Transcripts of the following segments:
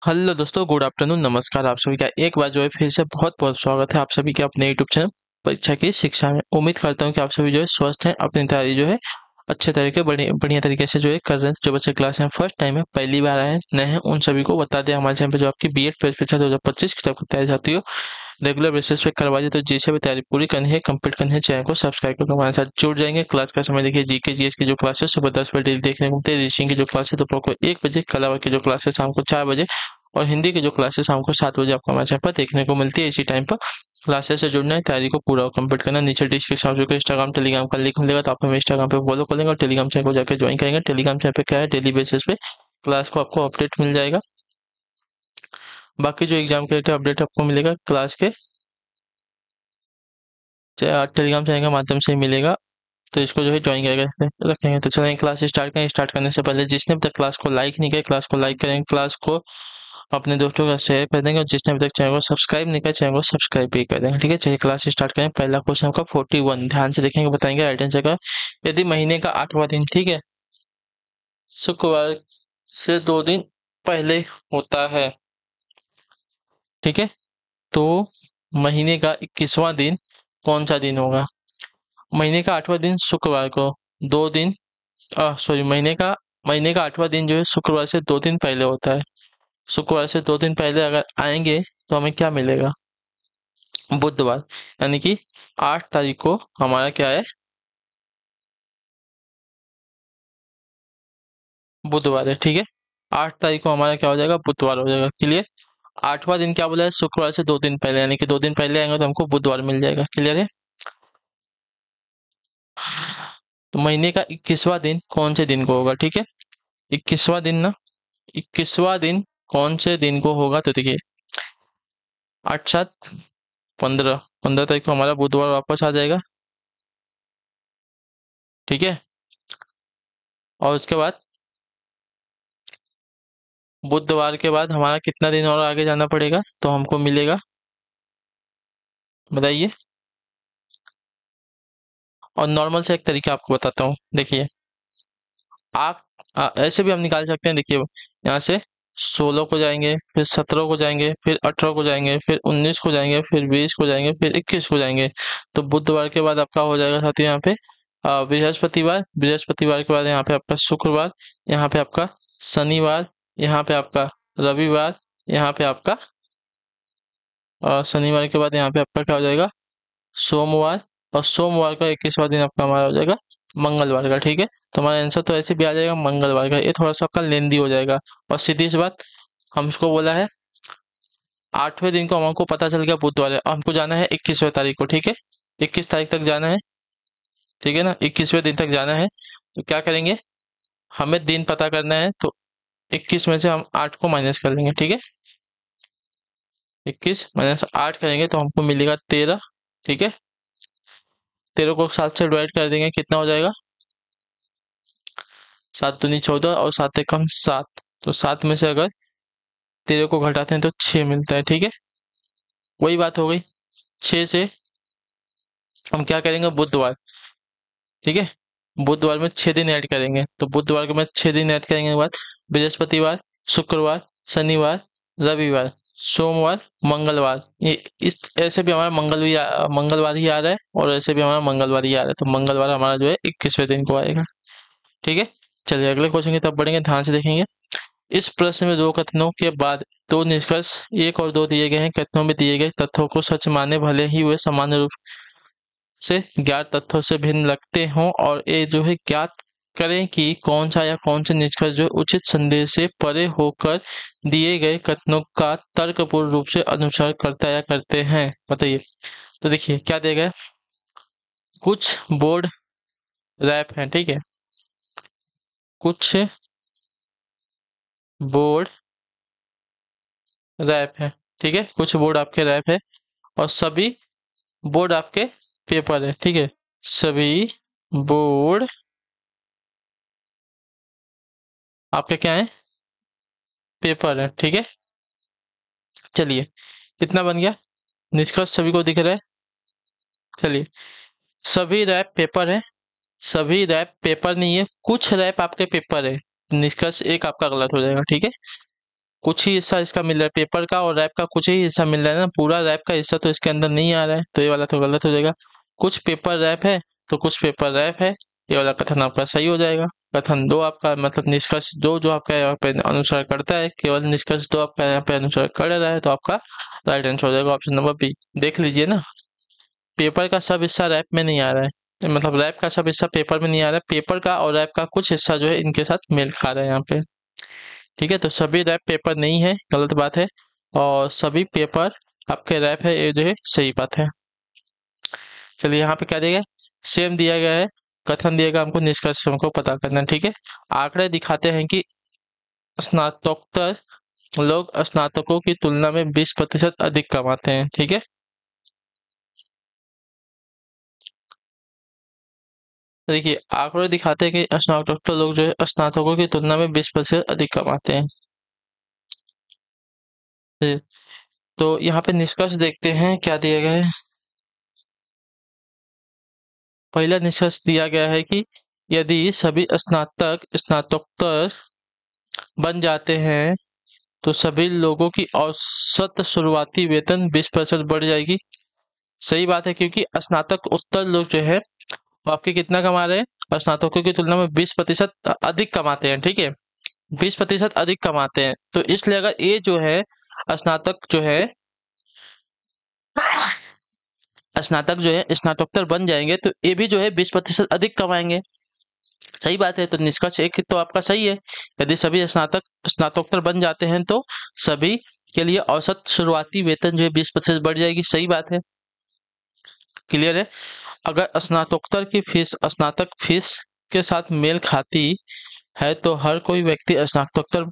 Hello दोस्तों, good afternoon, नमस्कार। आप सभी का एक बार जो है फिर से बहुत बहुत स्वागत है आप सभी के अपने यूट्यूब चैनल परीक्षा की शिक्षा में। उम्मीद करता हूँ कि आप सभी जो है स्वस्थ हैं, अपनी तैयारी जो है अच्छे तरीके बढ़िया तरीके से जो है कर रहे हैं। जो बच्चे क्लास में फर्स्ट टाइम है, पहली बार आए हैं, नए हैं, उन सभी को बता दें हमारे चैनल पे जो आपकी बीएड परीक्षा 2025 की तरफ तैयारी जाती हो रेगुलर बेसिस पे करवाइए। तो जिसे भी तैयारी पूरी करनी है, कंप्लीट करनी है, चैनल को सब्सक्राइब करके हमारे साथ जुड़ जाएंगे। क्लास का समय देखिए, जीके जीएस की जो क्लासेस सुबह 10 बजे डेली देखने को मिलते हैं। रीडिंग की जो क्लासेस दोपहर को 1 बजे, कला की जो क्लासेस शाम को 4 बजे और हिंदी की जो क्लासेस शाम को 7 बजे आपको हमारे चैनल पर देखने को मिलती है। इसी टाइम पर क्लासेस से जुड़ना है, तैयारी को पूरा कंप्लीट करना है। नीचे डिस्क्रिप्शन में इंस्टाग्राम टेलीग्राम का लिंक मिलेगा, तो आप हमें इंस्टाग्राम पे फॉलो कर लेंगे और टेलीग्राम चैनल को जाकर ज्वाइन करेंगे। टेलीग्राम चैनल पे क्या है, डेली बेसिस पे क्लास को आपको अपडेट मिल जाएगा। बाकी जो एग्जाम के अपडेट आपको मिलेगा क्लास के टेलीग्राम चैनल के माध्यम से ही मिलेगा। तो इसको जो है ज्वाइन करके रखेंगे। तो चलेंगे क्लास स्टार्ट करें। स्टार्ट करने से पहले जिसने अब तक क्लास को लाइक नहीं किया, क्लास को लाइक करेंगे, क्लास को अपने दोस्तों का शेयर कर देंगे और जिसने अभी तक चैनल को सब्सक्राइब नहीं किया, चैनल को सब्सक्राइब भी कर देंगे। ठीक है, चलिए क्लास स्टार्ट करें। पहला क्वेश्चन आपका 41, ध्यान से देखेंगे, बताएंगे राइट आंसर का। यदि महीने का 8वां दिन, ठीक है, शुक्रवार से 2 दिन पहले होता है, ठीक है, तो महीने का 21वां दिन कौन सा दिन होगा? महीने का 8वां दिन शुक्रवार को 2 दिन सॉरी, महीने का 8वां दिन जो है शुक्रवार से 2 दिन पहले होता है। शुक्रवार से 2 दिन पहले अगर आएंगे तो हमें क्या मिलेगा? बुधवार। यानी कि 8 तारीख को हमारा क्या है? बुधवार है। ठीक है, 8 तारीख को हमारा क्या हो जाएगा? बुधवार हो जाएगा। क्लियर? 8वां दिन क्या बोला है? शुक्रवार से 2 दिन पहले, यानी कि 2 दिन पहले आएंगे तो हमको बुधवार मिल जाएगा। क्लियर है? तो महीने का 21वां दिन कौन से दिन को होगा? ठीक है, 21वां दिन ना, 21वां दिन कौन से दिन को होगा? तो देखिए, 8 7 15, 15 तारीख को हमारा बुधवार वापस आ जाएगा। ठीक है, और उसके बाद बुधवार के बाद हमारा कितना दिन और आगे जाना पड़ेगा? तो हमको मिलेगा, बताइए। और नॉर्मल से एक तरीका आपको बताता हूँ, देखिए। आप ऐसे भी हम निकाल सकते हैं। देखिए, यहाँ से 16 को जाएंगे, फिर 17 को जाएंगे, फिर 18 को जाएंगे, फिर 19 को जाएंगे, फिर 20 को जाएंगे, फिर 21 को जाएंगे। तो बुधवार के बाद आपका हो जाएगा साथियों यहाँ पे बृहस्पतिवार। बृहस्पतिवार के बाद यहाँ पे आपका शुक्रवार, यहाँ पे आपका शनिवार, यहाँ पे आपका रविवार, यहाँ पे आपका शनिवार के बाद यहाँ पे आपका क्या हो जाएगा? सोमवार। और सोमवार का 21वां दिन आपका हमारा हो जाएगा मंगलवार का। ठीक है, तो हमारा आंसर तो ऐसे भी आ जाएगा मंगलवार का। ये थोड़ा सा आपका लेंदी हो जाएगा। और सीधी सी बात, हमको बोला है 8वें दिन को, हमको पता चल गया बुधवार है, हमको जाना है 21वें तारीख को। ठीक है, 21 तारीख तक जाना है। ठीक है ना, 21वें दिन तक जाना है। तो क्या करेंगे, हमें दिन पता करना है, तो 21 में से हम 8 को माइनस कर लेंगे। ठीक है, 21 - 8 करेंगे तो हमको मिलेगा 13। ठीक है, 13 को 7 से डिवाइड कर देंगे, कितना हो जाएगा? 7 दूनी 14 और 7 एकम 7। तो 7 में से अगर 13 को घटाते हैं तो 6 मिलता है। ठीक है, वही बात हो गई। 6 से हम क्या करेंगे? बुधवार। ठीक है, बुधवार में 6 दिन ऐड करेंगे। तो बुधवार के बाद 6 दिन ऐड करेंगे के बाद बृहस्पतिवार, शुक्रवार, शनिवार, रविवार, सोमवार, मंगलवार। ये इस ऐसे भी हमारा मंगलवार ही आ रहा है और ऐसे भी हमारा मंगलवार ही आ रहा है। तो मंगलवार हमारा जो है 21वें दिन को आएगा। ठीक है, चलिए अगले क्वेश्चन की तरफ बढ़ेंगे, ध्यान से देखेंगे। इस प्रश्न में दो कथनों के बाद दो निष्कर्ष 1 और 2 दिए गए हैं। कथनों में दिए गए तथ्यों को सच माने भले ही वे सामान्य रूप से ज्ञात तथ्यों से भिन्न लगते हों, और ये जो है ज्ञात करें कि कौन सा या कौन से निष्कर्ष जो उचित संदेश से परे होकर दिए गए कथनों का तर्कपूर्ण रूप से अनुसरण करता या करते हैं। बताइए। तो देखिए क्या दिया गया है? कुछ बोर्ड रैप हैं, ठीक है, कुछ बोर्ड रैप है। ठीक है, कुछ बोर्ड आपके रैप है और सभी बोर्ड आपके पेपर है। ठीक है, सभी बोर्ड आपके क्या है? पेपर है। ठीक है, चलिए कितना बन गया निष्कर्ष? सभी को दिख रहा है? चलिए, सभी रैप पेपर है, सभी रैप पेपर नहीं है, कुछ रैप आपके पेपर है। निष्कर्ष एक आपका गलत हो जाएगा। ठीक है, कुछ ही हिस्सा इसका मिल रहा है, पेपर का और रैप का कुछ ही हिस्सा मिल रहा है ना, पूरा रैप का हिस्सा तो इसके अंदर नहीं आ रहा है, तो ये वाला तो गलत हो जाएगा। कुछ पेपर रैप है तो कुछ पेपर रैप है, ये वाला कथन आपका सही हो जाएगा। कथन दो आपका मतलब निष्कर्ष दो जो आपका यहाँ पे अनुसार करता है, केवल निष्कर्ष दो आपका यहाँ पे अनुसार कर रहा है, तो आपका राइट आंसर हो जाएगा ऑप्शन नंबर बी। देख लीजिए ना, पेपर का सब हिस्सा रैप में नहीं आ रहा है, मतलब रैप का सब हिस्सा पेपर में नहीं आ रहा है, पेपर का और रैप का कुछ हिस्सा जो है इनके साथ मेल खा रहा है यहाँ पे। ठीक है, तो सभी रैप पेपर नहीं है, गलत बात है, और सभी पेपर आपके रैप है, ये जो है सही बात है। चलिए यहाँ पे क्या दिया गया, सेम दिया गया है, कथन दिया गया, हमको निष्कर्ष हमको पता करना है। ठीक है, आंकड़े दिखाते हैं कि स्नातकोत्तर लोग स्नातकों की तुलना में 20% अधिक कमाते हैं। ठीक है, देखिए आंकड़े दिखाते हैं कि स्नातकोत्तर लोग जो है स्नातकों की तुलना में 20% अधिक कमाते हैं। तो यहाँ पे निष्कर्ष देखते हैं क्या दिया गया है। पहला निष्कर्ष दिया गया है कि यदि सभी स्नातक स्नातकोत्तर बन जाते हैं तो सभी लोगों की औसत शुरुआती वेतन 20% बढ़ जाएगी। सही बात है, क्योंकि स्नातक उत्तर लोग जो है वो आपके कितना कमा रहे हैं, स्नातकों की तुलना में 20% अधिक कमाते हैं। ठीक है, 20% अधिक कमाते हैं, तो इसलिए अगर ये जो है स्नातक जो है स्नातक जो है स्नातकोत्तर बन जाएंगे तो ये भी जो है 20% अधिक कमाएंगे। सही बात है, तो निष्कर्ष एक तो आपका सही है। यदि सभी स्नातक स्नातकोत्तर बन जाते हैं तो सभी के लिए औसत शुरुआती वेतन जो है 20% बढ़ जाएगी। सही बात है, क्लियर है। अगर स्नातकोत्तर की फीस स्नातक फीस के साथ मेल खाती है तो हर कोई व्यक्ति स्नातकोत्तर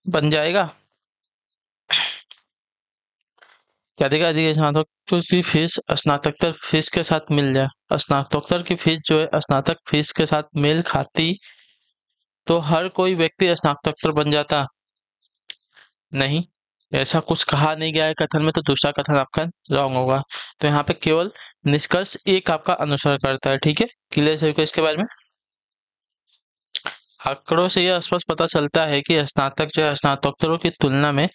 बन जाएगा। क्या देगा, यदि स्नातकोत्तर की फीस स्नातकोत्तर फीस के साथ मिल जाए, स्नातकोत्तर की फीस जो है स्नातक फीस के साथ मेल खाती तो हर कोई व्यक्ति स्नातकोत्तर बन जाता। नहीं, ऐसा कुछ कहा नहीं गया है कथन में, तो दूसरा कथन आपका रॉन्ग होगा। तो यहाँ पे केवल निष्कर्ष एक आपका अनुसर करता है। ठीक है, क्लियर सभी को इसके बारे में। आंकड़ों से यह स्पष्ट पता चलता है कि स्नातक जो है स्नातकोत्तरों की तुलना में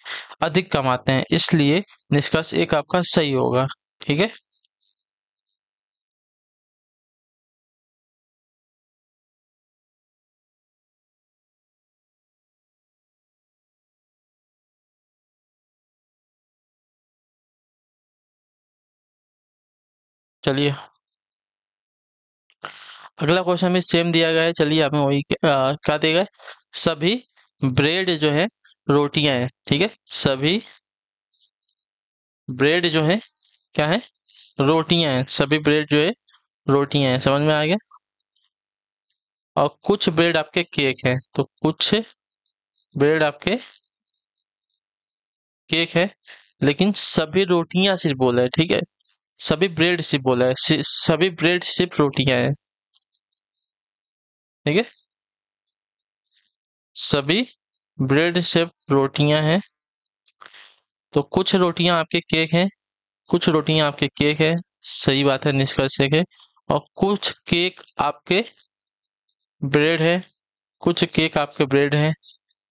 अधिक कमाते हैं, इसलिए निष्कर्ष एक आपका सही होगा। ठीक है, चलिए अगला क्वेश्चन भी सेम दिया गया है। चलिए हमें वही क्या दिया गया है? सभी ब्रेड जो है रोटियां हैं। ठीक है, सभी ब्रेड जो है क्या है, रोटियां हैं, सभी ब्रेड जो है रोटियां हैं, समझ में आ गया। और कुछ ब्रेड आपके केक हैं, तो कुछ ब्रेड आपके केक है, लेकिन सभी रोटियां सिर्फ बोला है। ठीक है, सभी ब्रेड सिर्फ बोला है, सभी ब्रेड सिर्फ रोटियां हैं। ठीक है, सभी ब्रेड सिर्फ रोटियां हैं, तो कुछ रोटियां आपके केक हैं, कुछ रोटियां आपके केक है, सही बात है, निष्कर्ष एक है। और कुछ केक आपके ब्रेड है, कुछ केक आपके ब्रेड है,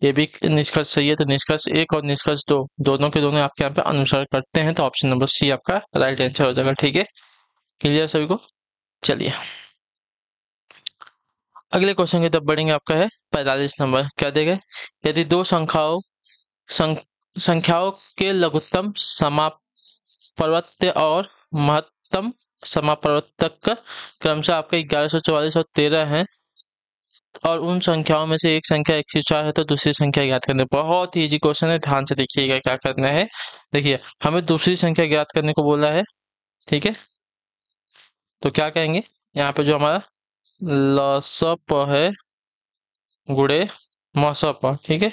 ये भी निष्कर्ष सही है। तो निष्कर्ष एक और निष्कर्ष दो दोनों के दोनों आपके यहाँ पे अनुसार करते हैं, तो ऑप्शन नंबर सी आपका राइट आंसर हो जाएगा। ठीक है, क्लियर सभी को। चलिए अगले क्वेश्चन की तरफ बढ़ेंगे। आपका है 45 नंबर, क्या देगा, यदि दो सं, संख्याओं के लघुत्तम समापवर्त्य और महत्तम समापवर्तक क्रमशः आपके 1144 और 13 है, और उन संख्याओं में से एक संख्या 104 है, तो दूसरी संख्या ज्ञात करने। बहुत ही इजी क्वेश्चन है, ध्यान से देखिएगा क्या करना है। देखिए हमें दूसरी संख्या ज्ञात करने को बोला है। ठीक है, तो क्या कहेंगे, यहाँ पे जो हमारा लसप है गुड़े मसप, ठीक है,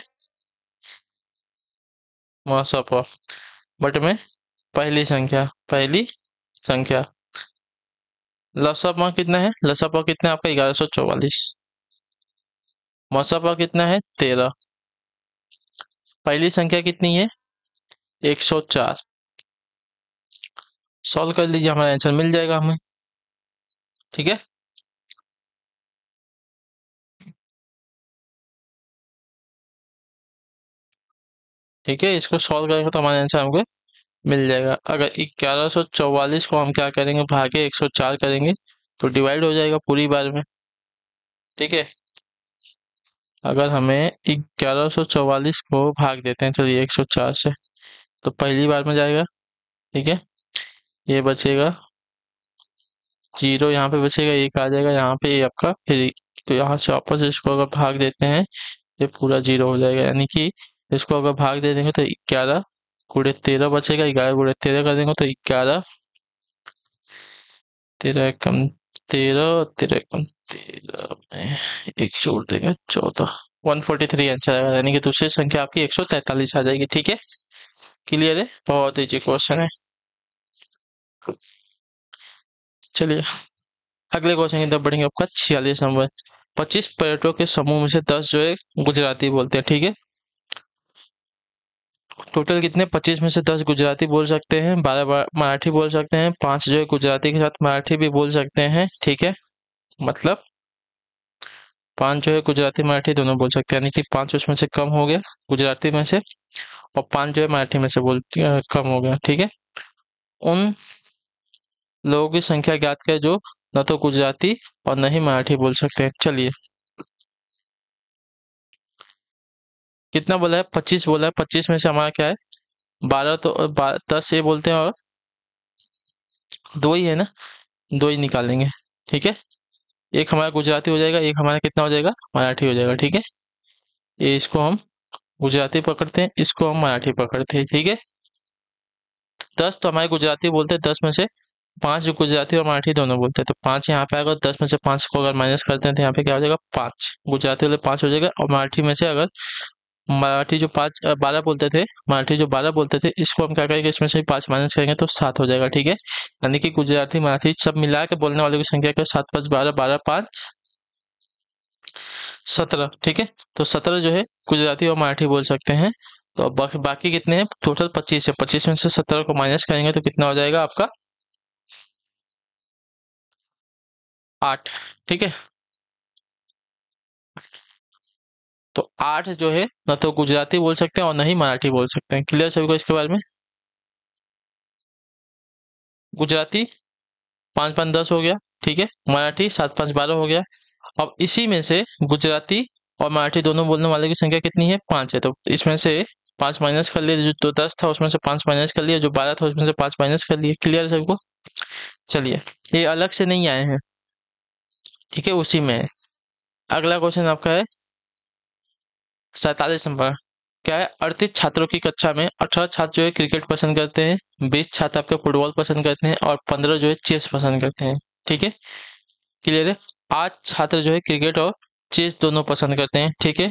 मसप बट में पहली संख्या लसप कितना है, लसप कितना है आपका 1144, मसप कितना है 13, पहली संख्या कितनी है 104। सॉल्व कर लीजिए, हमारा आंसर मिल जाएगा हमें। ठीक है, ठीक है, इसको सॉल्व करेंगे तो हमारा आंसर हमको मिल जाएगा। अगर 1144 को हम क्या करेंगे, भागे 104 करेंगे तो डिवाइड हो जाएगा पूरी बार में। ठीक है, अगर हमें 1144 को भाग देते हैं चलिए 104 से, तो पहली बार में जाएगा। ठीक है, ये बचेगा 0, यहाँ पे बचेगा 1 आ जाएगा, यहाँ पे ये आपका फिर, तो यहाँ से वापस इसको अगर भाग देते हैं ये पूरा 0 हो जाएगा। यानी कि इसको अगर भाग दे देंगे तो 11 गुणे 13 बचेगा, 11 गुणे 13 कर देंगे तो 11 13 एकम 13 13 एकम 13 में एक जोड़ देंगे 14, 143 आंसर आएगा। यानी कि दूसरी संख्या आपकी 143 आ जाएगी। ठीक है, क्लियर है, बहुत इजी क्वेश्चन है। चलिए अगले क्वेश्चन की तरफ बढ़ेंगे। आपका 46 नंबर, 25 पर्यटकों के समूह में से 10 जो है गुजराती बोलते हैं। ठीक है, टोटल कितने, 25 में से 10 गुजराती बोल सकते हैं, 12 मराठी बोल सकते हैं, 5 जो है गुजराती के साथ मराठी भी बोल सकते हैं। ठीक है, मतलब 5 जो है गुजराती मराठी दोनों बोल सकते हैं, यानी कि 5 उसमें से कम हो गया गुजराती में से, और 5 जो है मराठी में से कम हो गया। ठीक है, उन लोगों की संख्या ज्ञात करें जो न तो गुजराती और न ही मराठी बोल सकते हैं। चलिए, कितना बोला है, 25 बोला है, 25 में से हमारा क्या है, 12 तो 10 ये बोलते हैं और 2 ही है ना, 2 ही निकालेंगे। ठीक है, एक हमारा गुजराती हो जाएगा, एक हमारा कितना हो जाएगा, मराठी हो जाएगा। ठीक है, ये इसको हम गुजराती पकड़ते हैं, इसको हम मराठी पकड़ते हैं। ठीक है, 10 तो हमारे गुजराती बोलते हैं, 10 में से 5 जो गुजराती और मराठी दोनों बोलते हैं, तो 5 यहाँ पे आएगा, 10 में से 5 को अगर माइनस करते हैं तो यहाँ पे क्या हो जाएगा, 5 गुजराती वाले 5 हो जाएगा, और मराठी में से अगर मराठी जो 12 बोलते थे, मराठी जो 12 बोलते थे, इसको हम क्या करेंगे, इसमें से 5 माइनस करेंगे तो 7 हो जाएगा। ठीक है, यानी कि गुजराती मराठी सब मिला के बोलने वालों की संख्या क्या, 7 5 12, 12 5 17। ठीक है, तो 17 जो है गुजराती और मराठी बोल सकते हैं। तो अब बाकी कितने हैं, टोटल 25 है, 25 में से 17 को माइनस करेंगे तो कितना हो जाएगा आपका, 8। ठीक है, तो 8 जो है न तो गुजराती बोल सकते हैं और न ही मराठी बोल सकते हैं। क्लियर सभी को इसके बारे में, गुजराती 5 5 10 हो गया। ठीक है, मराठी 7 5 12 हो गया। अब इसी में से गुजराती और मराठी दोनों बोलने वाले की संख्या कितनी है, 5 है, तो इसमें से 5 माइनस कर लिए, जो तो 10 था उसमें से 5 माइनस कर लिया, जो 12 था उसमें से 5 माइनस कर लिए। क्लियर है सबको। चलिए, ये अलग से नहीं आए हैं, ठीक है, उसी में है। अगला क्वेश्चन आपका है 47 नंबर, क्या है, 38 छात्रों की कक्षा में 18 छात्र जो है क्रिकेट पसंद करते हैं, 20 छात्र आपके फुटबॉल पसंद करते हैं, और 15 जो है चेस पसंद करते हैं। ठीक है, क्लियर है। 8 छात्र जो है क्रिकेट और चेस दोनों पसंद करते हैं। ठीक है,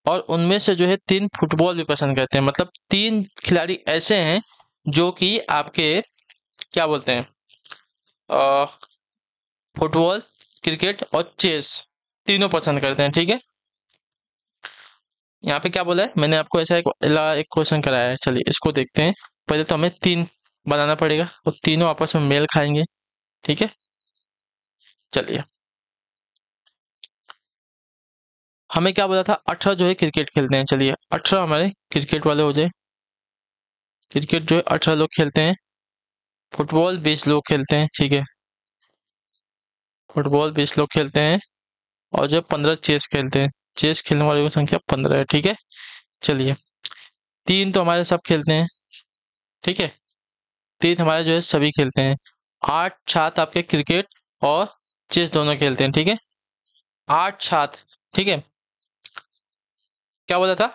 और उनमें से जो है 3 फुटबॉल भी पसंद करते हैं, मतलब 3 खिलाड़ी ऐसे हैं जो कि आपके क्या बोलते हैं, फुटबॉल, क्रिकेट और चेस तीनों पसंद करते हैं। ठीक है, यहाँ पे क्या बोला है, मैंने आपको ऐसा एक क्वेश्चन कराया है। चलिए इसको देखते हैं। पहले तो हमें 3 बनाना पड़ेगा, वो तीनों आपस में मेल खाएंगे। ठीक है, चलिए, हमें क्या बोला था, 18 जो है क्रिकेट खेलते हैं। चलिए 18 हमारे क्रिकेट वाले हो जाए, क्रिकेट जो है 18 लोग खेलते हैं, फुटबॉल 20 लोग खेलते हैं। ठीक है, फुटबॉल 20 लोग खेलते हैं, और जो 15 चेस खेलते हैं, चेस खेलने वालों की संख्या 15 है। ठीक है, चलिए 3 तो हमारे सब खेलते हैं। ठीक है, 3 हमारे जो है सभी खेलते हैं। 8 छात्र आपके क्रिकेट और चेस दोनों खेलते हैं। ठीक है, 8 छात्र। ठीक है, क्या बोला था,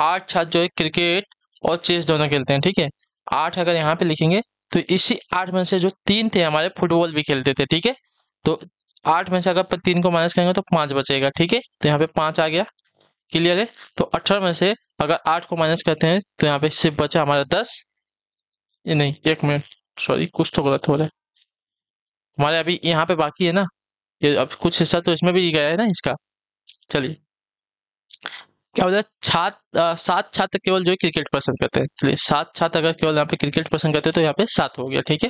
8 छात्र जो है क्रिकेट और चेस दोनों खेलते हैं। ठीक है, 8 अगर यहाँ पे लिखेंगे तो इसी 8 में से जो 3 थे हमारे फुटबॉल भी खेलते थे। ठीक है, तो 8 में से अगर 3 को माइनस करेंगे तो 5 बचेगा। ठीक है, तो यहाँ पे 5 आ गया। क्लियर है, तो 18 में से अगर 8 को माइनस करते हैं तो यहाँ पे सिर्फ बचा हमारा 10, ये नहीं, 1 मिनट, सॉरी कुछ तो गलत हो रहा है, हमारे अभी यहाँ पे बाकी है ना, ये अब कुछ हिस्सा तो इसमें भी गया है ना इसका। चलिए, क्या बोला, 7 छात्र केवल जो है क्रिकेट पसंद करते हैं। चलिए 7 छात्र अगर केवल यहाँ पे क्रिकेट पसंद करते हैं तो यहाँ पे 7 हो गया। ठीक है,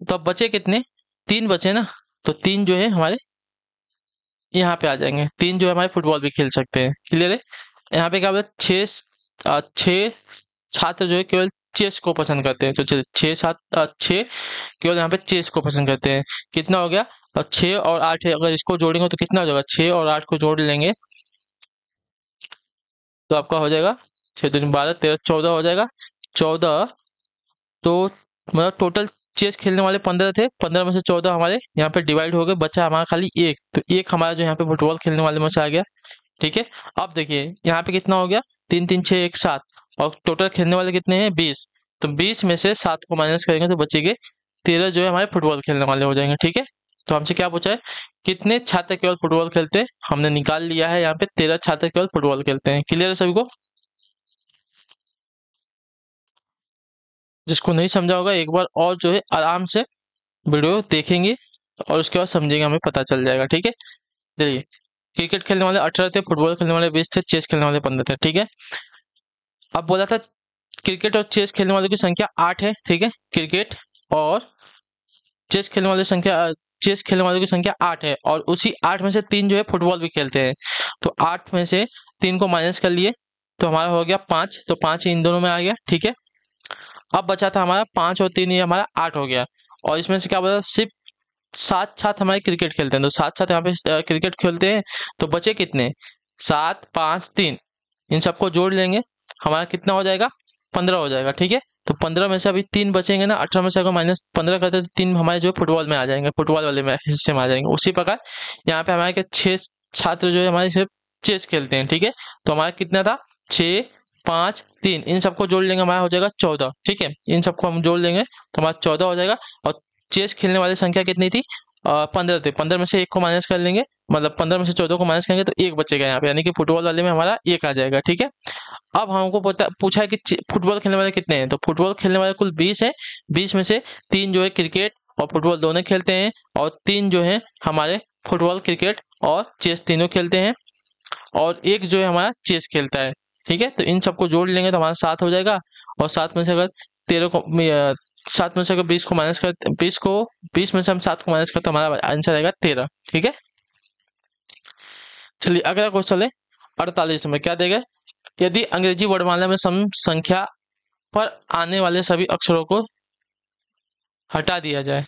तो अब बचे कितने, 3 बचे ना, तो 3 जो है हमारे यहाँ पे आ जाएंगे, 3 जो है हमारे फुटबॉल भी खेल सकते हैं। क्लियर है, यहाँ पे क्या बोला, 6 छात्र जो है केवल चेस को पसंद करते हैं। तो चलिए 6 केवल यहाँ पे चेस को पसंद करते हैं। कितना हो गया? और 6 और 8 है, अगर इसको जोड़ेंगे तो कितना हो जाएगा? 6 और 8 को जोड़ लेंगे तो आपका हो जाएगा 6 दूनी 12, 13, 14 हो जाएगा। 14 तो मतलब टोटल चेस खेलने वाले 15 थे, 15 में से 14 हमारे यहाँ पे डिवाइड हो गए, बचा हमारा खाली एक। तो एक हमारा जो यहाँ पे फुटबॉल खेलने वाले में से आ गया। ठीक है, अब देखिए यहाँ पे कितना हो गया? 3 3 6 1 7, और टोटल खेलने वाले कितने हैं? 20। तो 20 में से 7 को माइनस करेंगे तो बचेंगे 13 जो है हमारे फुटबॉल खेलने वाले हो जाएंगे। ठीक है, तो हमसे क्या पूछा है? कितने छात्र केवल फुटबॉल खेलते हैं? हमने निकाल लिया है यहाँ पे 13 छात्र केवल फुटबॉल खेलते हैं। क्लियर है सभी को? जिसको नहीं समझा होगा एक बार और जो है आराम से वीडियो देखेंगे और उसके बाद समझेंगे, हमें पता चल जाएगा। ठीक है, चलिए। क्रिकेट खेलने वाले 18 थे, फुटबॉल खेलने वाले 20 थे, चेस खेलने वाले 15 थे। ठीक है, अब बोला था क्रिकेट और चेस खेलने वालों की संख्या 8 है। ठीक है, क्रिकेट और चेस खेलने वालों की संख्या चेस खेलने वालों की संख्या 8 है, और उसी 8 में से 3 जो है फुटबॉल भी खेलते हैं। तो 8 में से 3 को माइनस कर लिए तो हमारा हो गया 5, तो 5 इन दोनों में आ गया। ठीक है, अब बचा था हमारा 5 और 3, ये हमारा 8 हो गया। और इसमें से क्या बचा? सिर्फ 7 साथ हमारे क्रिकेट खेलते हैं, तो 7 साथ यहाँ पे क्रिकेट खेलते हैं। तो बचे कितने? 7 5 3, इन सबको जोड़ लेंगे, हमारा कितना हो जाएगा? 15 हो जाएगा। ठीक है, तो 15 में से अभी 3 बचेंगे ना, 18 में से अगर -15 करते तो 3 हमारे जो फुटबॉल में आ जाएंगे, फुटबॉल वाले में हिस्से में आ जाएंगे। उसी प्रकार यहाँ पे हमारे के 6 छात्र जो है हमारे सिर्फ चेस खेलते हैं। ठीक है, तो हमारा कितना था? 6 5 3, इन सबको जोड़ लेंगे, हमारा हो जाएगा 14। ठीक है, इन सबको हम जोड़ लेंगे तो हमारा 14 हो जाएगा। और चेस खेलने वाली संख्या कितनी थी? 15 थे, 15 में से एक को माइनस कर लेंगे, मतलब 15 में से 14 को माइनस करेंगे तो एक बचेगा यहाँ पे, यानी कि फुटबॉल वाले में हमारा एक आ जाएगा। ठीक है, अब हमको पूछा है कि फुटबॉल खेलने वाले कितने हैं? तो फुटबॉल खेलने वाले कुल 20 है। 20 में से 3 जो है क्रिकेट और फुटबॉल दोनों खेलते हैं, और 3 जो है हमारे फुटबॉल क्रिकेट और चेस तीनों खेलते हैं, और एक जो है हमारा चेस खेलता है। ठीक है, तो इन सबको जोड़ लेंगे तो हमारा 7 हो जाएगा। और 7 में से अगर 13 को 7 में से अगर 20 को माइनस कर 20 में से हम 7 को माइनस करते तो हमारा आंसर आएगा 13। ठीक है, चलिए अगला क्वेश्चन है 48 में। क्या देगा? यदि अंग्रेजी वर्णमाला में सम संख्या पर आने वाले सभी अक्षरों को हटा दिया जाए।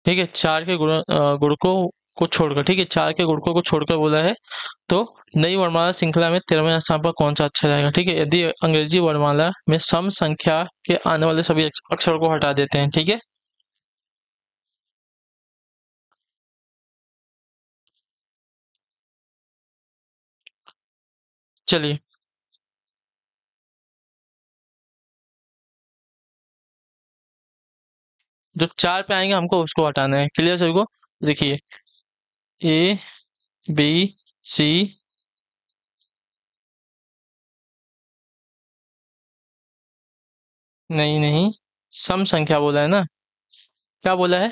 ठीक है, 4 के गुणकों को छोड़कर, ठीक है, 4 के गुणकों को छोड़कर बोला है, तो नई वर्णमाला श्रृंखला में 13वें स्थान पर कौन सा अक्षर आएगा? ठीक है, यदि अंग्रेजी वर्णमाला में सम संख्या के आने वाले सभी अक्षरों को हटा देते हैं। ठीक है, चलिए। जो 4 पे आएंगे हमको उसको हटाना है। क्लियर सभी को? देखिए, ए बी सी, नहीं नहीं, सम संख्या बोला है ना। क्या बोला है?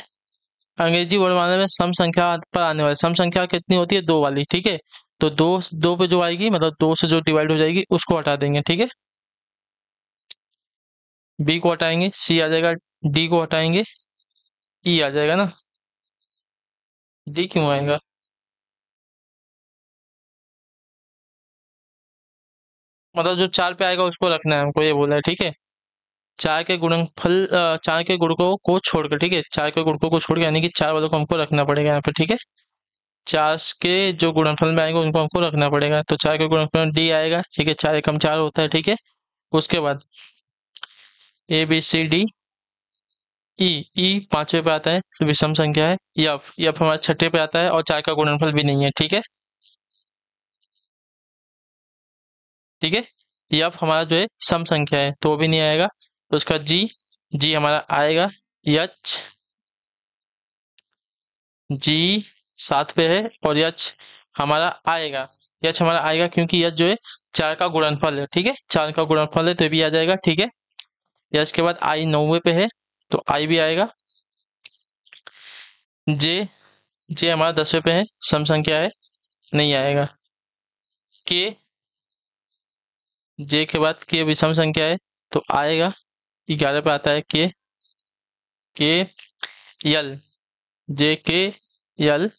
अंग्रेजी वर्णमाला में सम संख्या पर आने वाली सम संख्या कितनी होती है? 2 वाली। ठीक है, तो दो दो पे जो आएगी, मतलब 2 से जो डिवाइड हो जाएगी उसको हटा देंगे। ठीक है, बी को हटाएंगे, सी आ जाएगा, डी को हटाएंगे, ई आ जाएगा ना। डी क्यों आएगा? मतलब जो 4 पे आएगा उसको रखना है हमको, ये बोला है। ठीक है, 4 के गुणनफल 4 के गुणकों को छोड़कर, ठीक है, 4 के गुणकों को छोड़कर, यानी कि 4 वालों को हमको रखना पड़ेगा यहाँ पे। ठीक है, 4 के जो गुणनफल में आएगा उनको हमको रखना पड़ेगा, तो 4 के गुणनफल में डी आएगा। ठीक है, 4 एकम 4 होता है। ठीक है, उसके बाद ए बी सी डी ई, ई 5वें पे आता है, विषम संख्या है। एफ, एफ हमारा 6ठे पे आता है और 4 का गुणनफल भी नहीं है। ठीक है, ठीक है, एफ हमारा जो है सम संख्या है तो वो भी नहीं आएगा। तो उसका जी, जी हमारा आएगा। एच, जी 7 पे है, और एच हमारा आएगा। एच हमारा आएगा क्योंकि एच जो है 4 का गुणनफल है। ठीक है, 4 का गुणनफल है तो ये भी आ जाएगा। ठीक है, एच के बाद आई 9वें पे है तो आई भी आएगा। जे, जे हमारा 10वें पे है, सम संख्या है, नहीं आएगा। के, जे के बाद के विषम संख्या है तो आएगा, 11 पे आता है के। के यल, जे के यल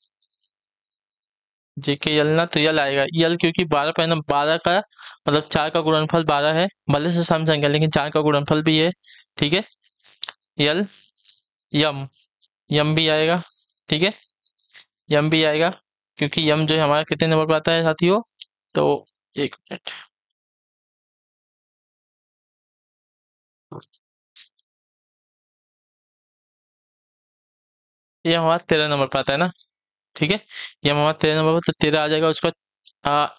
जेके यल ना, तो यल आएगा यल, क्योंकि 12 पे ना, 12 का मतलब 4 का गुणनफल 12 है, भले से सम संख्या लेकिन 4 का गुणनफल भी है। ठीक है, यल यम, यम भी आएगा। ठीक है, यम भी आएगा, क्योंकि यम जो है हमारा कितने नंबर पर आता है साथियों, तो एक मिनट, ये हमारा 13 नंबर पर आता है ना। ठीक है, ये हमारा 13 नंबर पर, तो 13 आ जाएगा। उसका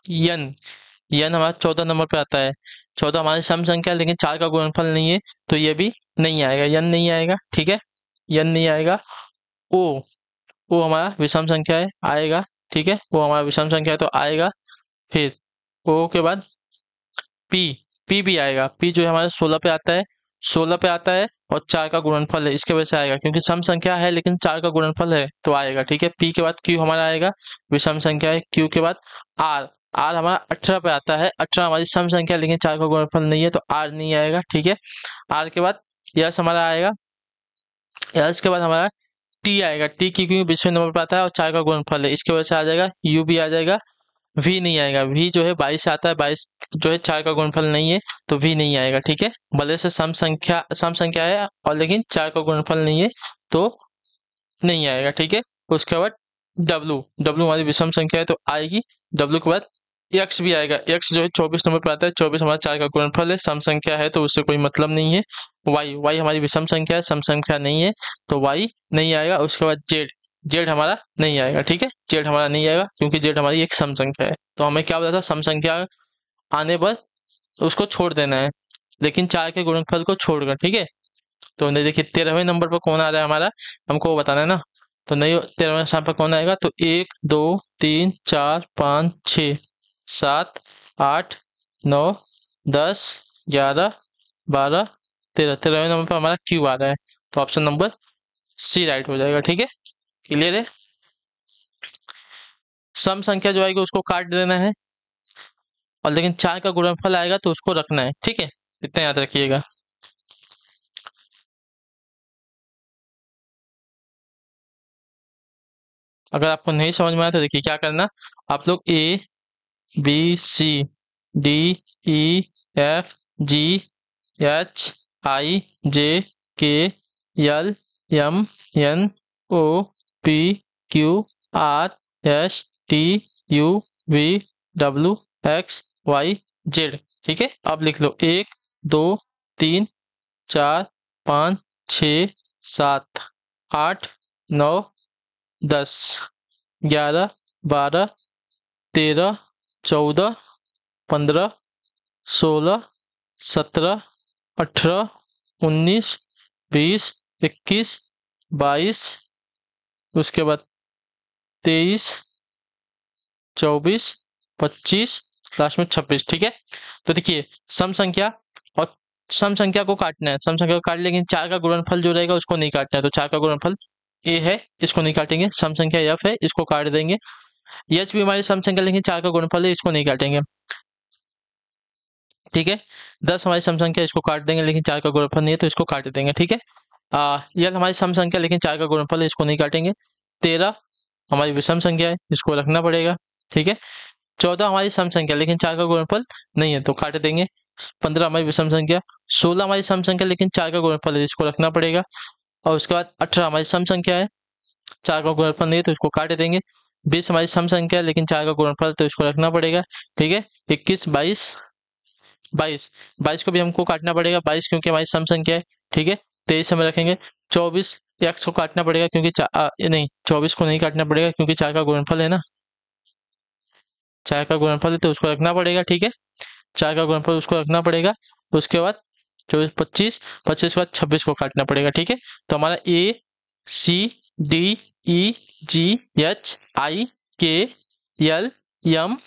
यन, यन हमारा 14 नंबर पे आता है। 14 हमारी सम संख्या है, लेकिन 4 का गुणनफल नहीं है, तो ये भी नहीं आएगा, यन नहीं आएगा। ठीक है, यन नहीं आएगा। ओ, ओ हमारा विषम संख्या है, आएगा। ठीक है, वो हमारा विषम संख्या है तो आएगा। फिर ओ के बाद पी, पी भी आएगा। पी जो है हमारे 16 पे आता है, 16 पे आता है और 4 का गुणनफल है, इसके वजह से आएगा, क्योंकि सम संख्या है लेकिन 4 का गुणनफल है तो आएगा। ठीक है, पी के बाद क्यू हमारा आएगा, विषम संख्या है। क्यू के बाद आर, आर हमारा 18 पे आता है। 18 हमारी सम संख्या है लेकिन 4 का गुणनफल नहीं है, तो आर नहीं आएगा। ठीक है, आर के बाद यस हमारा आएगा। यस के बाद हमारा टी आएगा। टी क्योंकि 20वें नंबर पर आता है और 4 का गुणनफल है, इसके वजह से आ जाएगा। यू भी आ जाएगा। वी नहीं आएगा, वी जो है 22 आता है, 22 जो है 4 का गुणनफल नहीं है, तो वी नहीं आएगा। ठीक है, भले से सम संख्या है और लेकिन 4 का गुणनफल नहीं है, तो नहीं आएगा। ठीक है, उसके बाद डब्लू, डब्लू हमारी विषम संख्या है तो आएगी। डब्लू के बाद एक्स भी आएगा। एक्स जो है 24 नंबर पर आता है, 24 हमारा 4 का गुणनफल है, सम संख्या है तो उससे कोई मतलब नहीं है। वाई, वाई हमारी विषम संख्या है, सम संख्या नहीं है, तो वाई नहीं आएगा। उसके बाद जेड, जेड हमारा नहीं आएगा। ठीक है, जेड हमारा नहीं आएगा, क्योंकि जेड हमारी एक सम संख्या है। तो हमें क्या बताया था, सम संख्या आने पर उसको छोड़ देना है, लेकिन 4 के गुणनफल को छोड़कर। ठीक है, तो नहीं, देखिए 13वें नंबर पर कौन आ रहा है हमारा, हमको वो बताना है ना। तो नहीं, 13वें स्थान पर कौन आएगा, तो 1 2 3 4 5 6 7 8 9 10 11 12 13, 13वें नंबर पर हमारा क्यू आ रहा है, तो ऑप्शन नंबर सी राइट हो जाएगा। ठीक है, क्लियर है। सम संख्या जो आएगी उसको काट देना है, और लेकिन 4 का गुणनफल आएगा तो उसको रखना है। ठीक है, इतना याद रखिएगा। अगर आपको नहीं समझ में आया तो देखिए क्या करना, आप लोग A B C D E F G H I J K L M N O P Q R S T U V W X Y Z. ठीक है, अब लिख लो 1 2 3 4 5 6 7 8 9 10 11 12 13 14 15 16 17 18 19 20 21 22, उसके बाद 23 24 25, लास्ट में 26। ठीक है, तो देखिए सम संख्या और सम संख्या को काटना है, सम संख्या को काट, लेकिन 4 का गुणनफल जो रहेगा उसको नहीं काटना है। तो 4 का गुणनफल ए है, इसको नहीं काटेंगे। सम संख्या एफ है, इसको काट देंगे। एच भी हमारी सम संख्या लेकिन 4 का गुणनफल है, इसको नहीं काटेंगे। ठीक है, 10 हमारी सम संख्या, इसको काट देंगे, लेकिन 4 का गुणनफल नहीं है तो इसको काट देंगे। ठीक है, यह हमारी सम संख्या लेकिन 4 का गुणनफल है, इसको नहीं काटेंगे। 13 हमारी विषम संख्या है, इसको रखना पड़ेगा। ठीक है, 14 हमारी सम संख्या लेकिन 4 का गुणनफल नहीं है तो काट देंगे। 15 हमारी विषम संख्या। 16 हमारी सम संख्या लेकिन 4 का गुणनफल है, इसको रखना पड़ेगा। और उसके बाद 18 हमारी सम संख्या है, 4 का गुणनफल नहीं है तो इसको काट देंगे। 20 हमारी सम संख्या है लेकिन 4 का गुणनफल, तो इसको रखना पड़ेगा। ठीक है, 21 22 22, 22 को भी हमको काटना पड़ेगा, 22 क्योंकि हमारी सम संख्या है। ठीक है, 23 हमें रखेंगे। 24 एक्स को काटना पड़ेगा, क्योंकि नहीं, 24 को नहीं काटना पड़ेगा क्योंकि 4 का गुणनफल है ना, 4 का गुणनफल है तो उसको रखना पड़ेगा। ठीक है, 4 का गुणनफल उसको रखना पड़ेगा। उसके बाद 24 25, 25 के बाद 26 को काटना पड़ेगा। ठीक है, तो हमारा ए सी D E ji H I K L M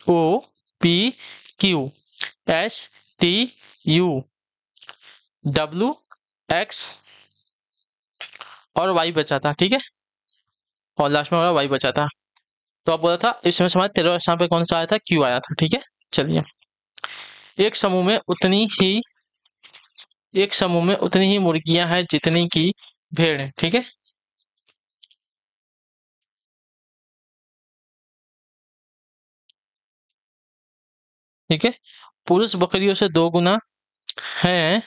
O P Q S T U W X और वाई बचा था। ठीक है, और लास्ट में हमारा वाई बचा था। तो अब बोला था इसमें से हमारे 13 स्थान पे कौन सा आया था, क्यू आया था। ठीक है, चलिए, एक समूह में उतनी ही एक समूह में उतनी ही मुर्गियां हैं जितनी की भेड़ है। ठीक है, ठीक है। पुरुष बकरियों से 2 गुना है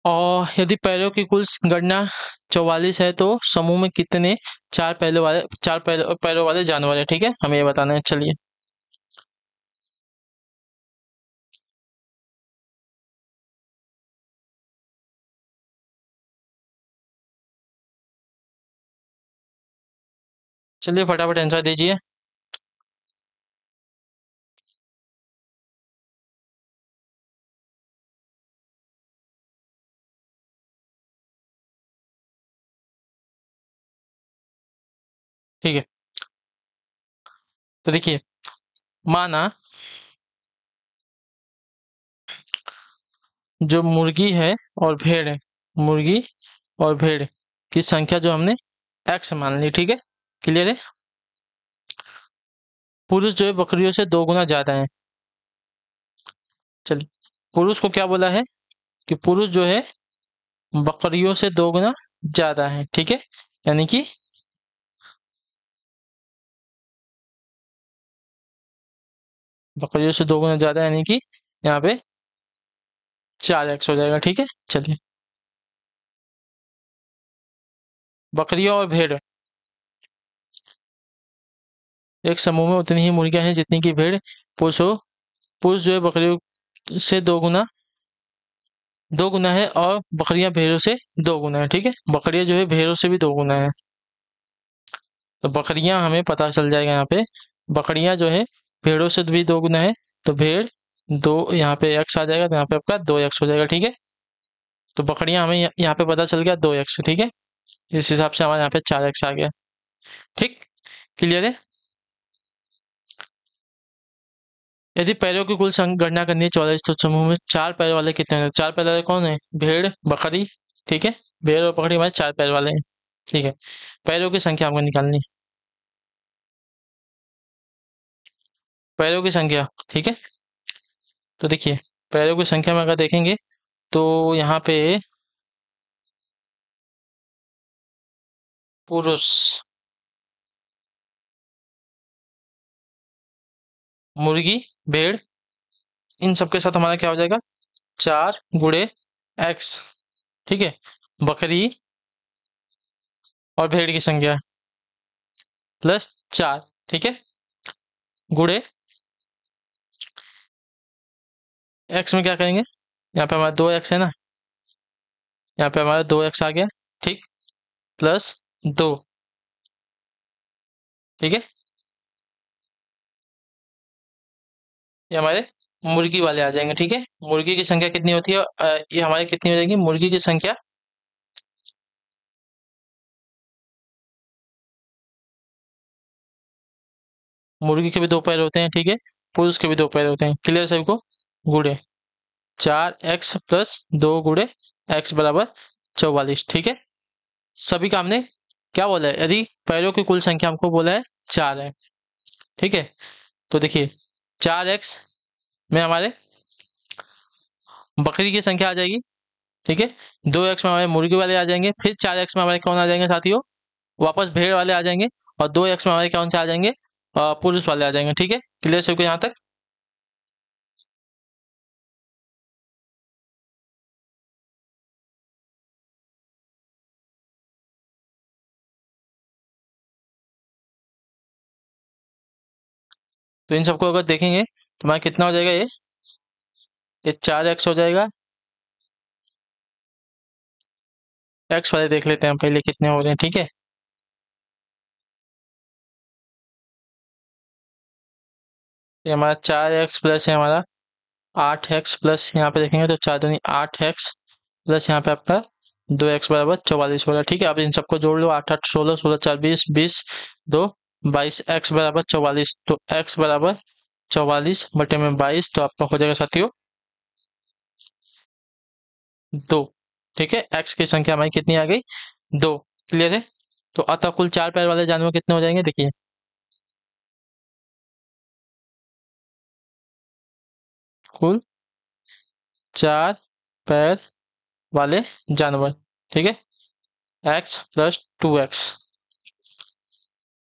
और यदि पैरों की कुल गणना 44 है तो समूह में कितने चार पैरों वाले जानवर है, ठीक है, हमें ये बताना है। चलिए चलिए फटाफट आंसर दीजिए। ठीक है, तो देखिए, माना जो मुर्गी है और भेड़ है, मुर्गी और भेड़ की संख्या जो हमने एक्स मान ली, ठीक है, क्लियर है। पुरुष जो है बकरियों से 2 गुना ज्यादा है। चलिए, पुरुष को क्या बोला है कि पुरुष जो है बकरियों से 2 गुना ज्यादा है, ठीक है, यानी कि बकरियों से 2 गुना ज्यादा, यानी कि यहाँ पे 4x हो जाएगा, ठीक है। चलिए, बकरियां और भेड़, एक समूह में उतनी ही मुर्गियां हैं जितनी की भेड़। पुरुष हो, पुरुष जो है बकरियों से 2 गुना है और बकरियां भेड़ों से 2 गुना है, ठीक है। बकरियां जो है भेड़ों से भी 2 गुना है, तो बकरियां हमें पता चल जाएगा यहाँ पे। बकरियां जो है भेड़ों से भी 2 गुना है, तो भेड़ दो, यहाँ पे एक्स आ जाएगा, तो यहाँ पे आपका 2x हो जाएगा, ठीक है। तो बकरियां हमें यहाँ पे पता चल गया 2x, ठीक है। इस हिसाब से हमारे यहाँ पे 4x आ गया, ठीक, क्लियर है। यदि पैरों की कुल गणना करनी है 44, तो समूह में 4 पैर वाले कितने हैं? 4 पैर वाले कौन है? भेड़, बकरी, ठीक है। भेड़ और बकरी हमारे 4 पैर वाले हैं, ठीक है। पैरों की संख्या हमको निकालनी है, पैरों की संख्या, ठीक है। तो देखिए, पैरों की संख्या में अगर देखेंगे तो यहाँ पे पुरुष, मुर्गी, भेड़, इन सबके साथ हमारा क्या हो जाएगा? 4 गुणे x, ठीक है। बकरी और भेड़ की संख्या +4, ठीक है, गुणे x में क्या करेंगे? यहाँ पे हमारा 2x है ना, यहाँ पे हमारा 2x आ गया, ठीक, +2, ठीक है। ये हमारे मुर्गी वाले आ जाएंगे, ठीक है। मुर्गी की संख्या कितनी होती है? ये हमारी कितनी हो जाएगी मुर्गी की संख्या? मुर्गी के भी 2 पैर होते हैं, ठीक है। पुरुष के भी 2 पैर होते हैं, क्लियर सभी को। गुड़े 4x + 2 गुड़े x बराबर 44, ठीक है। सभी का हमने क्या बोला है? यदि पैरों की कुल संख्या हमको बोला है 4 है, ठीक है। तो देखिए, 4x में हमारे बकरी की संख्या आ जाएगी, ठीक है। 2x में हमारे मुर्गी वाले आ जाएंगे, फिर 4x में हमारे कौन आ जाएंगे साथियों? वापस भेड़ वाले आ जाएंगे, और 2x में हमारे कौन से आ जाएंगे? पुरुष वाले आ जाएंगे, ठीक है। क्लियर सबको यहाँ तक? तो इन सबको अगर देखेंगे तो हमारा कितना हो जाएगा? ये 4x हो जाएगा। एक्स वाले देख लेते हैं पहले कितने हो रहे हैं, ठीक है। ये हमारा 4x प्लस है हमारा 8x प्लस, यहाँ पे देखेंगे तो 4 दूनी 8x प्लस यहाँ पे आपका 2x बराबर 44 हो रहा है, ठीक है। अब इन सबको जोड़ लो, 8 8 16, 16 4 20, 20 2 22, x बराबर 44, तो x बराबर 44/22, तो आपका हो जाएगा साथियों 2, ठीक है। x की संख्या हमारी कितनी आ गई? 2, क्लियर है। तो अतः कुल 4 पैर वाले जानवर कितने हो जाएंगे? देखिए, कुल 4 पैर वाले जानवर, ठीक है। x + 2x,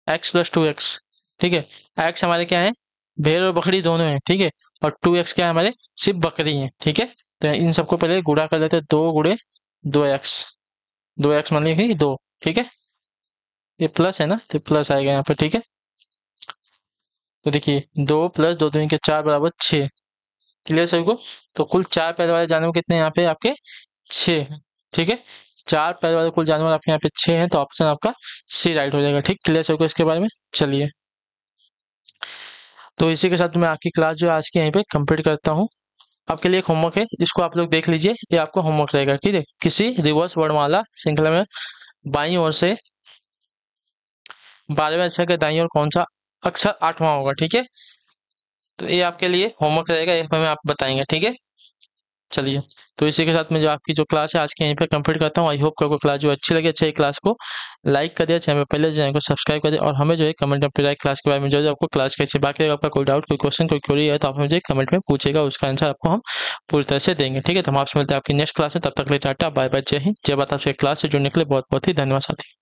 x plus 2x, ठीक है। एक्स हमारे क्या है, भेड़ और बकरी दोनों है, ठीक है। और 2x क्या है, हमारे सिर्फ बकरी है, ठीक है। तो इन सबको पहले गुणा कर लेते हैं, 2 × 2x, 2x मान लीजिए 2, ठीक है। ये प्लस है ना, तो प्लस आएगा यहाँ पर, ठीक है। तो देखिए 2 + 2 × 4 = 6, क्लियर सभी को। तो कुल 4 पैर वाले जानवर कितने यहाँ पे आपके, 6 हैं, ठीक है। 4 पैर वाले कुल जानवर आपके यहाँ पे 6 हैं, तो ऑप्शन आपका सी राइट हो जाएगा, ठीक। क्लियर सभी को इसके बारे में। चलिए, तो इसी के साथ मैं आपकी क्लास जो है आज की यहीं पे कंप्लीट करता हूँ। आपके लिए एक होमवर्क है, इसको आप लोग देख लीजिए, ये आपका होमवर्क रहेगा, ठीक है। किसी रिवर्स वर्णमाला श्रृंखला में बाईं ओर से 12वें अक्षर के दाईं ओर कौन सा अक्षर 8वां होगा, ठीक है। तो ये आपके लिए होमवर्क रहेगा, ये हमें आप बताएंगे, ठीक है। चलिए, तो इसी के साथ में जो आपकी जो क्लास है आज के यहीं पे कंप्लीट करता हूँ। आई होप आपको क्लास जो अच्छी लगी, अच्छा ये क्लास को लाइक कर दिया, चैनल पहले चैनल को सब्सक्राइब कर दिया, और हमें जो है कमेंट में पूरा क्लास के बारे में जो है आपको क्लास कैसे, बाकी अगर आपका कोई डाउट, कोई क्वेश्चन, कोई क्वेरी है तो आप मुझे कमेंट में पूछेगा, उसका आंसर आपको हम पूरी तरह से देंगे, ठीक है। तो हम आपसे मिलते हैं आपकी नेक्स्ट क्लास में, तब तक के लिए टाटा बाय बाय, जय हिंद, जय भारत। आपसे क्लास से जुड़ने के लिए बहुत बहुत ही धन्यवाद साथी।